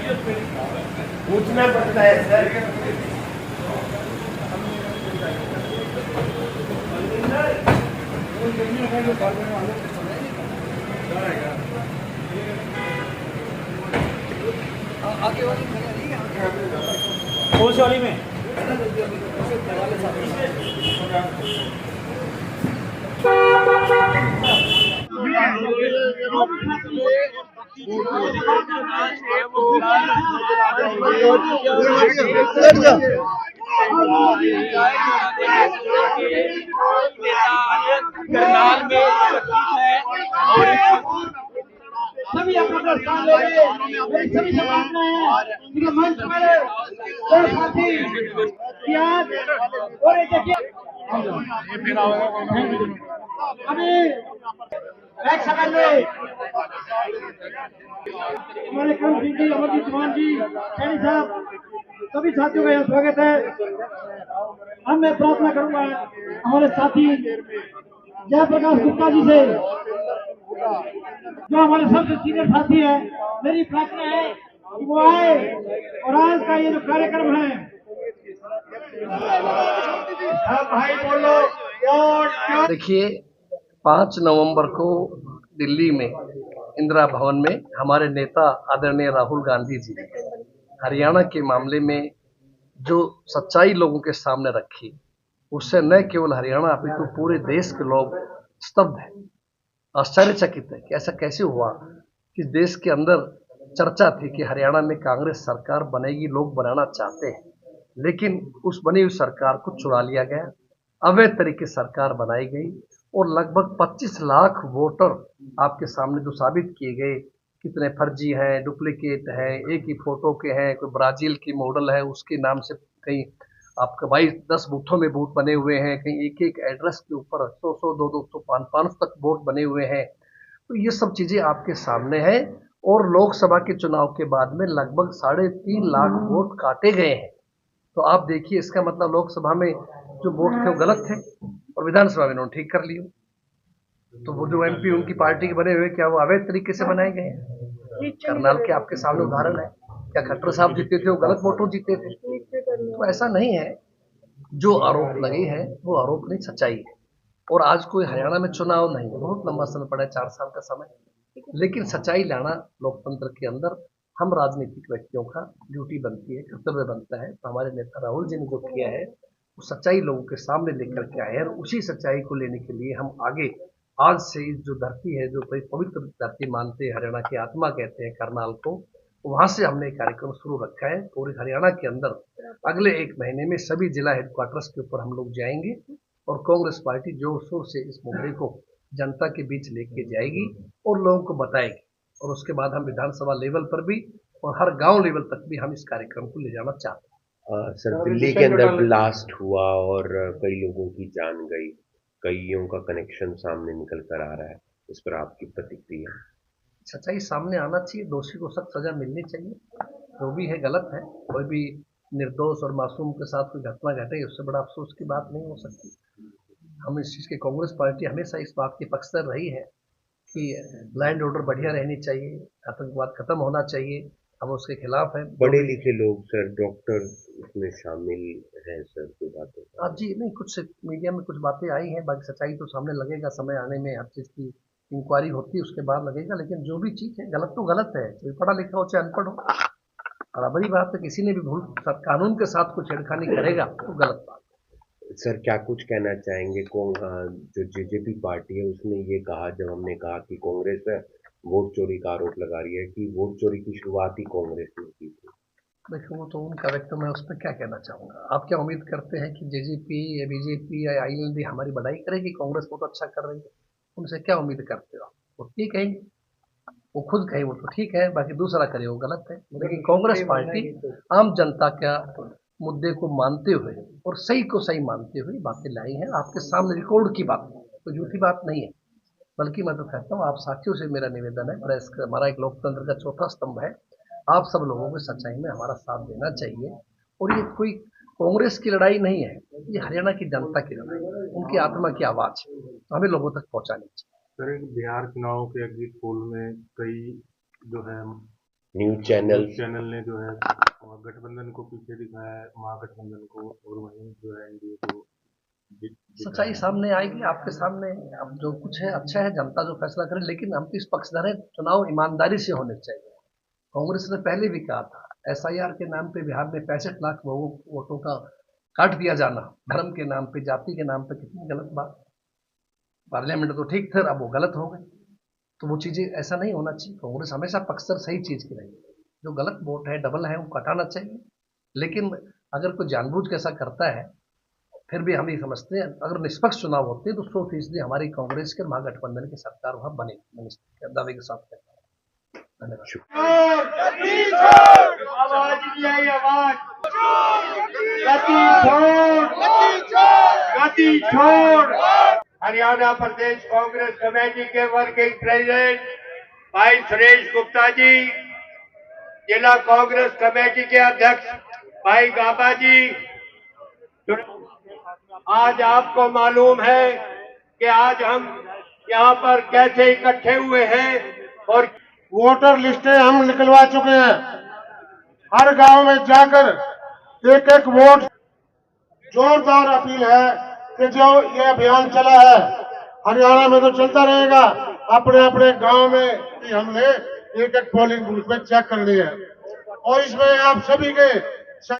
पूछना पड़ता है सर। कौन सी वाली में? करनाल में सभी अपना स्थान ले मेरी सभी शुभकामनाएं मंच पर दो साथी प्याज और एक देखिए अभी एक सेकंड में हमारे करण सिंह जी, अमरजीत चौहान जी, सैनी साहब, सभी साथियों का यहाँ स्वागत है। अब मैं प्रार्थना करूंगा हमारे साथी जयप्रकाश गुप्ता जी से, जो हमारे सबसे सीनियर साथी है। मेरी प्रार्थना है कि वो आए और आज का ये जो कार्यक्रम है भाई बोलो। देखिए, 5 नवंबर को दिल्ली में इंदिरा भवन में हमारे नेता आदरणीय राहुल गांधी जी हरियाणा के मामले में जो सच्चाई लोगों के सामने रखी, उससे न केवल हरियाणा अपितु पूरे देश के लोग स्तब्ध हैं, आश्चर्यचकित है कि ऐसा कैसे हुआ कि देश के अंदर चर्चा थी कि हरियाणा में कांग्रेस सरकार बनेगी, लोग बनाना चाहते हैं, लेकिन उस बनी हुई सरकार को चुरा लिया गया, अवैध तरीके से सरकार बनाई गई और लगभग 25 लाख वोटर आपके सामने जो साबित किए गए, कितने फर्जी हैं, डुप्लीकेट हैं, एक ही फोटो के हैं, कोई ब्राजील की मॉडल है उसके नाम से कहीं आपका 22-10 बूथों में वोट बने हुए हैं, कहीं एक एक एड्रेस के ऊपर 100-100, 200, 500 तक वोट बने हुए हैं। तो ये सब चीजें आपके सामने हैं और लोकसभा के चुनाव के बाद में लगभग 3.5 लाख वोट काटे गए हैं। तो आप देखिए, इसका मतलब लोकसभा में जो वोट थे वो गलत थे और विधानसभा में उन्होंने ठीक कर लिए। तो वो जो एमपी उनकी पार्टी के बने हुए, क्या वो अवैध तरीके से बनाए गए हैं? करनाल के आपके सामने उदाहरण है, क्या खट्टर साहब जीते थे वो गलत वोटों जीते थे? तो ऐसा नहीं है, जो आरोप लगे हैं वो आरोप नहीं, सच्चाई है। और आज कोई हरियाणा में चुनाव नहीं है, बहुत लंबा समय पड़ा है, 4 साल का समय, लेकिन सच्चाई लाना लोकतंत्र के अंदर हम राजनीतिक व्यक्तियों का ड्यूटी बनती है, कर्तव्य बनता है। तो हमारे नेता राहुल जी ने जो किया है वो सच्चाई लोगों के सामने लेकर के आए हैं और उसी सच्चाई को लेने के लिए हम आगे आज से इस जो धरती है, जो पवित्र धरती मानते हैं, हरियाणा की आत्मा कहते हैं करनाल को, वहां से हमने कार्यक्रम शुरू रखा है। पूरे हरियाणा के अंदर अगले 1 महीने में सभी जिला हेडक्वार्टर्स के ऊपर हम लोग जाएंगे और कांग्रेस पार्टी जोर शोर से इस मुद्दे को जनता के बीच लेके जाएगी और लोगों को बताएगी। और उसके बाद हम विधानसभा लेवल पर भी और हर गांव लेवल तक भी हम इस कार्यक्रम को ले जाना चाहते हैं। सर, दिल्ली के अंदर ब्लास्ट हुआ और कई लोगों की जान गई, कईयों का कनेक्शन सामने निकल कर आ रहा है, इस पर आपकी प्रतिक्रिया? सच्चाई सामने आना चाहिए, दोषी को सख्त सजा मिलनी चाहिए। जो भी है गलत है, कोई भी निर्दोष और मासूम के साथ कोई घटना घटे उससे बड़ा अफसोस की बात नहीं हो सकती। हम इस चीज़ की कांग्रेस पार्टी हमेशा इस बात की पक्षधर रही है कि लैंड ऑर्डर बढ़िया रहनी चाहिए, आतंकवाद खत्म होना चाहिए, हम उसके खिलाफ हैं। पढ़े लिखे लोग सर, डॉक्टर इसमें शामिल हैं सर, कोई बातें? हाँ जी, नहीं, कुछ मीडिया में कुछ बातें आई हैं, बाकी सच्चाई तो सामने लगेगा, समय आने में हर चीज़ की इंक्वायरी होती है उसके बाद लगेगा। लेकिन जो भी चीज़ है गलत तो गलत है, कोई पढ़ा लिखा हो चाहे अनपढ़ हो, बराबरी बात है। किसी ने भी भूल कानून के साथ कुछ छेड़खानी करेगा तो गलत बात है। सर, क्या कुछ कहना चाहेंगे? जो जेजेपी पार्टी है उसने ये कहा, जब हमने कहा कि कांग्रेस वोट चोरी का आरोप लगा रही है, कि वोट चोरी की शुरुआत ही कांग्रेस ने की थी। देखो, वो तो उनका व्यक्त, मैं उस पर क्या कहना चाहूँगा। आप क्या उम्मीद करते हैं कि जेजेपी या बीजेपी या आईएनएलडी हमारी बड़ाई करेगी? कांग्रेस बहुत अच्छा कर रही है, उनसे क्या उम्मीद करते हो आप? वो ठीक कहेंगे, वो खुद कहे वो तो ठीक है, बाकी दूसरा करे वो गलत है। लेकिन कांग्रेस पार्टी आम जनता का मुद्दे को मानते हुए और सही को सही मानते हुए बातें लाई हैं, आपके सामने रिकॉर्ड की बात, तो झूठी बात नहीं है। बल्कि मैं तो कहता हूँ, आप साथियों से मेरा निवेदन है, हमारा एक लोकतंत्र का चौथा स्तंभ है, आप सब लोगों को सच्चाई में हमारा साथ देना चाहिए। और ये कोई कांग्रेस की लड़ाई नहीं है, ये हरियाणा की जनता की लड़ाई है, उनकी आत्मा की आवाज है, तो हमें लोगों तक पहुंचानी चाहिए। सर, बिहार चुनाव के एग्जिट पोल में कई जो है न्यूज चैनल ने जो है गठबंधन को पीछे दिखाया है, महागठबंधन को, और वहीं जो है एनडीए को सच्चाई सामने आएगी आपके सामने। अब जो कुछ है अच्छा है, जनता जो फैसला करे, लेकिन हम तो इस पक्षधर हैं, चुनाव ईमानदारी से होने चाहिए। कांग्रेस ने पहले भी कहा था, एसआईआर के नाम पे बिहार में 65 लाख वोटों का काट दिया जाना, धर्म के नाम पे, जाति के नाम पे, कितनी गलत बात। पार्लियामेंट तो ठीक थे, अब वो गलत हो गए। तो वो चीजें ऐसा नहीं होना चाहिए। कांग्रेस हमेशा पक्षधर सही चीज की रही। जो गलत वोट है, डबल है, उनको हटाना चाहिए। लेकिन अगर कोई जानबूझ के ऐसा करता है, फिर भी हम ये समझते हैं अगर निष्पक्ष चुनाव होते तो 100% हमारी कांग्रेस के महागठबंधन की सरकार वहां बनेगी। मैं दावे के साथ कहता हूँ। धन्यवाद। आवाज नहीं आई, आवाज। गति छोड़, गति छोड़। हरियाणा प्रदेश कांग्रेस कमेटी के वर्किंग प्रेसिडेंट भाई सुरेश गुप्ता जी, जिला कांग्रेस कमेटी के अध्यक्ष भाई गाबा जी, आज आपको मालूम है कि आज हम यहाँ पर कैसे इकट्ठे हुए हैं और वोटर लिस्टें हम निकलवा चुके हैं। हर गांव में जाकर एक एक वोट, जोरदार अपील है कि जो ये अभियान चला है हरियाणा में तो चलता रहेगा, अपने अपने गांव में भी हमने एक एक पोलिंग बूथ में चेक करनी है। और इसमें आप सभी के